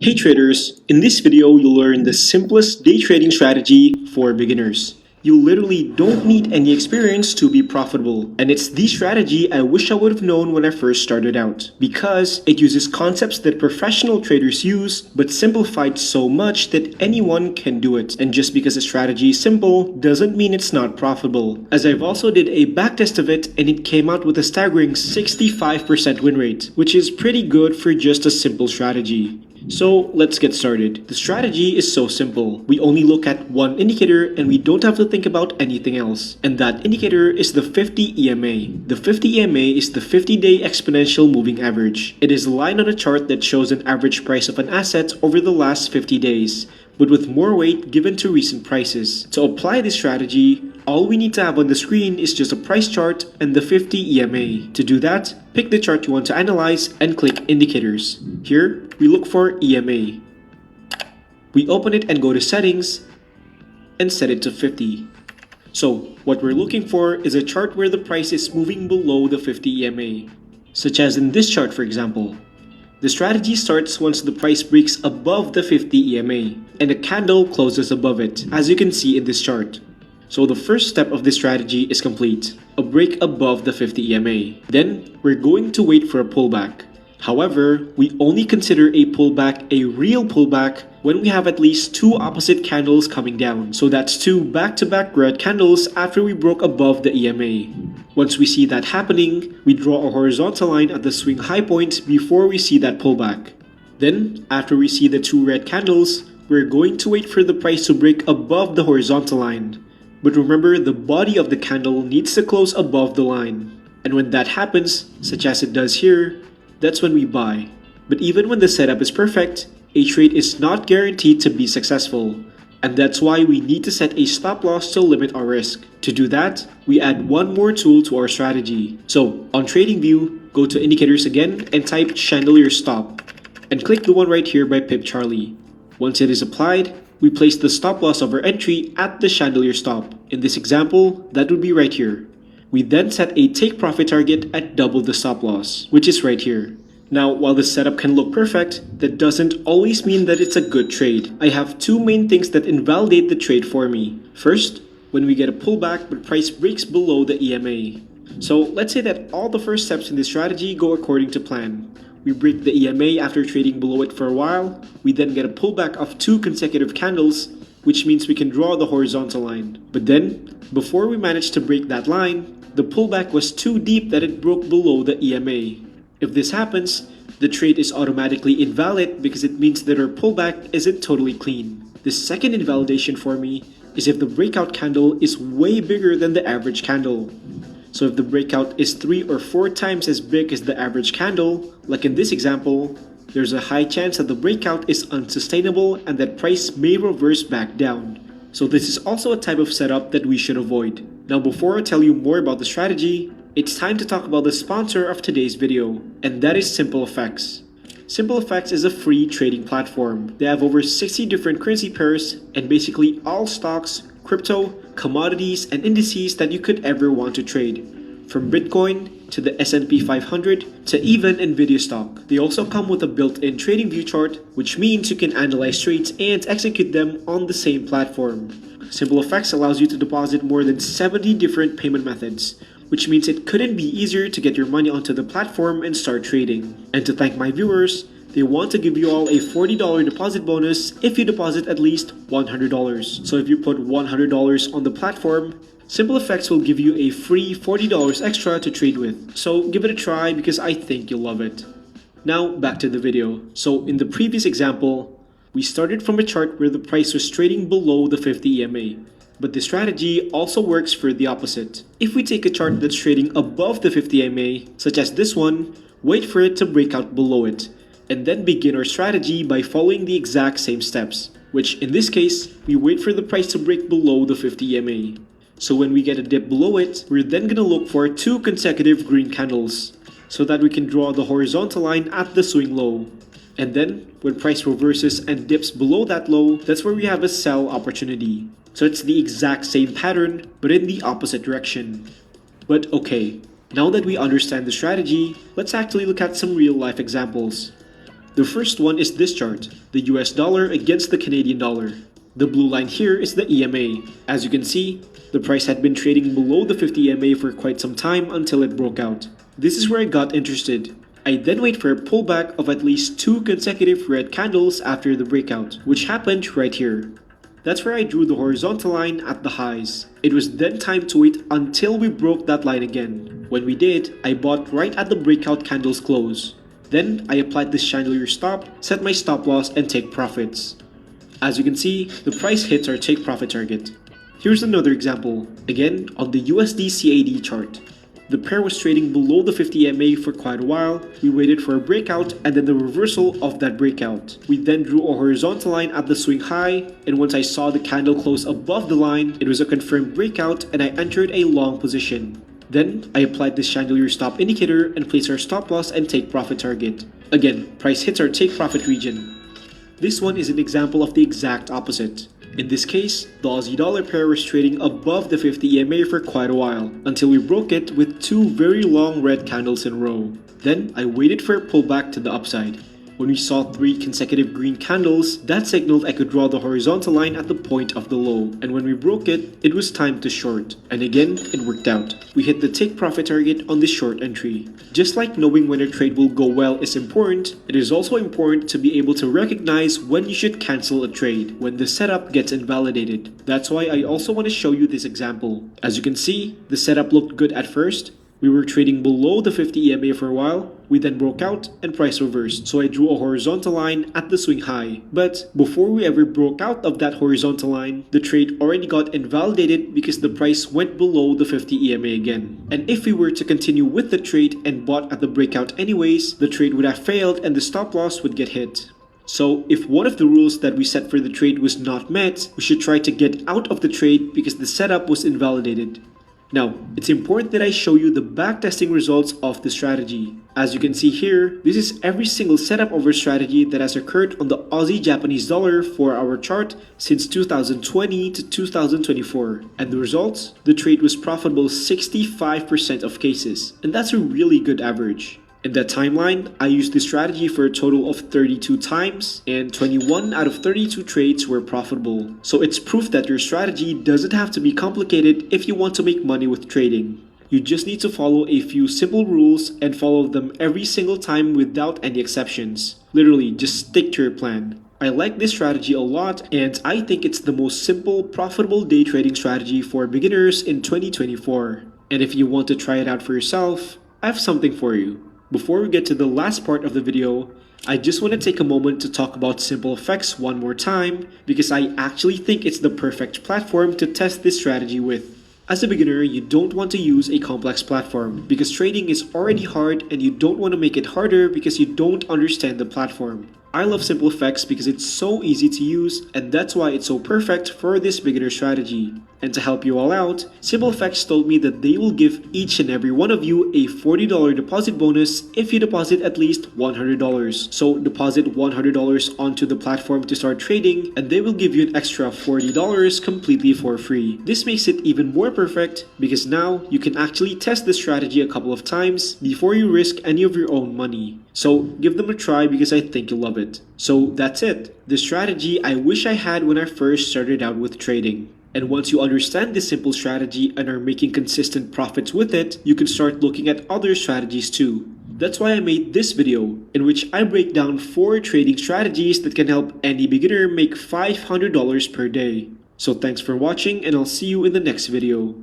Hey traders, in this video you'll learn the simplest day trading strategy for beginners. You literally don't need any experience to be profitable. And it's the strategy I wish I would have known when I first started out. Because it uses concepts that professional traders use, but simplified so much that anyone can do it. And just because a strategy is simple doesn't mean it's not profitable. As I've also did a backtest of it and it came out with a staggering 65% win rate, which is pretty good for just a simple strategy. So let's get started. The strategy is so simple. We only look at one indicator and we don't have to think about anything else. And that indicator is the 50 EMA. The 50 EMA is the 50-day exponential moving average. It is a line on a chart that shows an average price of an asset over the last 50 days, but with more weight given to recent prices. To apply this strategy, all we need to have on the screen is just a price chart and the 50 EMA. To do that, pick the chart you want to analyze and click Indicators. Here, we look for EMA. We open it and go to Settings and set it to 50. So, what we're looking for is a chart where the price is moving below the 50 EMA, such as in this chart for example. The strategy starts once the price breaks above the 50 EMA and a candle closes above it, as you can see in this chart. So the first step of this strategy is complete, a break above the 50 EMA. Then, we're going to wait for a pullback. However, we only consider a pullback a real pullback when we have at least two opposite candles coming down. So that's two back-to-back red candles after we broke above the EMA. Once we see that happening, we draw a horizontal line at the swing high point before we see that pullback. Then, after we see the two red candles, we're going to wait for the price to break above the horizontal line. But remember, the body of the candle needs to close above the line. And when that happens, such as it does here, that's when we buy. But even when the setup is perfect, a trade is not guaranteed to be successful. And that's why we need to set a stop loss to limit our risk. To do that, we add one more tool to our strategy. So, on TradingView, go to Indicators again and type Chandelier Stop. And click the one right here by Pip Charlie. Once it is applied, we place the stop loss of our entry at the chandelier stop. In this example, that would be right here. We then set a take profit target at double the stop loss, which is right here. Now, while the setup can look perfect, that doesn't always mean that it's a good trade. I have two main things that invalidate the trade for me. First, when we get a pullback but price breaks below the EMA. So let's say that all the first steps in this strategy go according to plan. We break the EMA after trading below it for a while. We then get a pullback of two consecutive candles, which means we can draw the horizontal line. But then, before we manage to break that line, the pullback was too deep that it broke below the EMA. If this happens, the trade is automatically invalid because it means that our pullback isn't totally clean. The second invalidation for me is if the breakout candle is way bigger than the average candle. So if the breakout is 3 or 4 times as big as the average candle, like in this example, there's a high chance that the breakout is unsustainable and that price may reverse back down. So this is also a type of setup that we should avoid. Now before I tell you more about the strategy, it's time to talk about the sponsor of today's video, and that is SimpleFX. SimpleFX is a free trading platform. They have over 60 different currency pairs and basically all stocks, crypto, commodities, and indices that you could ever want to trade. From Bitcoin to the S&P 500 to even Nvidia stock. They also come with a built-in TradingView chart, which means you can analyze trades and execute them on the same platform. SimpleFX allows you to deposit more than 70 different payment methods, which means it couldn't be easier to get your money onto the platform and start trading. And to thank my viewers, they want to give you all a $40 deposit bonus if you deposit at least $100. So if you put $100 on the platform, SimpleFX will give you a free $40 extra to trade with. So give it a try because I think you'll love it. Now back to the video. So in the previous example, we started from a chart where the price was trading below the 50 EMA. But the strategy also works for the opposite. If we take a chart that's trading above the 50 EMA, such as this one, wait for it to break out below it, and then begin our strategy by following the exact same steps, which in this case, we wait for the price to break below the 50 EMA. So when we get a dip below it, we're then going to look for two consecutive green candles, so that we can draw the horizontal line at the swing low. And then, when price reverses and dips below that low, that's where we have a sell opportunity. So it's the exact same pattern, but in the opposite direction. But okay, now that we understand the strategy, let's actually look at some real life examples. The first one is this chart, the US dollar against the Canadian dollar. The blue line here is the EMA. As you can see, the price had been trading below the 50 EMA for quite some time until it broke out. This is where I got interested. I then wait for a pullback of at least 2 consecutive red candles after the breakout, which happened right here. That's where I drew the horizontal line at the highs. It was then time to wait until we broke that line again. When we did, I bought right at the breakout candle's close. Then I applied this chandelier stop, set my stop loss, and take profits. As you can see, the price hits our take profit target. Here's another example, again on the USD CAD chart. The pair was trading below the 50 EMA for quite a while. We waited for a breakout and then the reversal of that breakout. We then drew a horizontal line at the swing high, and once I saw the candle close above the line, it was a confirmed breakout and I entered a long position. Then I applied this chandelier stop indicator and placed our stop loss and take profit target. Again, price hits our take profit region. This one is an example of the exact opposite. In this case, the Aussie dollar pair was trading above the 50 EMA for quite a while, until we broke it with 2 very long red candles in a row. Then I waited for a pullback to the upside. When we saw 3 consecutive green candles, that signaled I could draw the horizontal line at the point of the low, and when we broke it, it was time to short. And again, it worked out. We hit the take profit target on this short entry. Just like knowing when a trade will go well is important, it is also important to be able to recognize when you should cancel a trade, when the setup gets invalidated. That's why I also want to show you this example. As you can see, the setup looked good at first. We were trading below the 50 EMA for a while, we then broke out and price reversed, so I drew a horizontal line at the swing high. But before we ever broke out of that horizontal line, the trade already got invalidated because the price went below the 50 EMA again. And if we were to continue with the trade and bought at the breakout anyways, the trade would have failed and the stop loss would get hit. So if one of the rules that we set for the trade was not met, we should try to get out of the trade because the setup was invalidated. Now, it's important that I show you the backtesting results of the strategy. As you can see here, this is every single setup of our strategy that has occurred on the Aussie Japanese dollar for our chart since 2020 to 2024. And the results? The trade was profitable 65% of cases, and that's a really good average. In that timeline, I used this strategy for a total of 32 times, and 21 out of 32 trades were profitable. So it's proof that your strategy doesn't have to be complicated if you want to make money with trading. You just need to follow a few simple rules and follow them every single time without any exceptions. Literally, just stick to your plan. I like this strategy a lot, and I think it's the most simple, profitable day trading strategy for beginners in 2024. And if you want to try it out for yourself, I have something for you. Before we get to the last part of the video, I just want to take a moment to talk about SimpleFX one more time because I actually think it's the perfect platform to test this strategy with. As a beginner, you don't want to use a complex platform because trading is already hard and you don't want to make it harder because you don't understand the platform. I love SimpleFX because it's so easy to use, and that's why it's so perfect for this beginner strategy. And to help you all out, SimpleFX told me that they will give each and every one of you a $40 deposit bonus if you deposit at least $100. So deposit $100 onto the platform to start trading, and they will give you an extra $40 completely for free. This makes it even more perfect because now you can actually test the strategy a couple of times before you risk any of your own money. So give them a try because I think you'll love it. So that's it. The strategy I wish I had when I first started out with trading. And once you understand this simple strategy and are making consistent profits with it, you can start looking at other strategies too. That's why I made this video, in which I break down 4 trading strategies that can help any beginner make $500 per day. So thanks for watching, and I'll see you in the next video.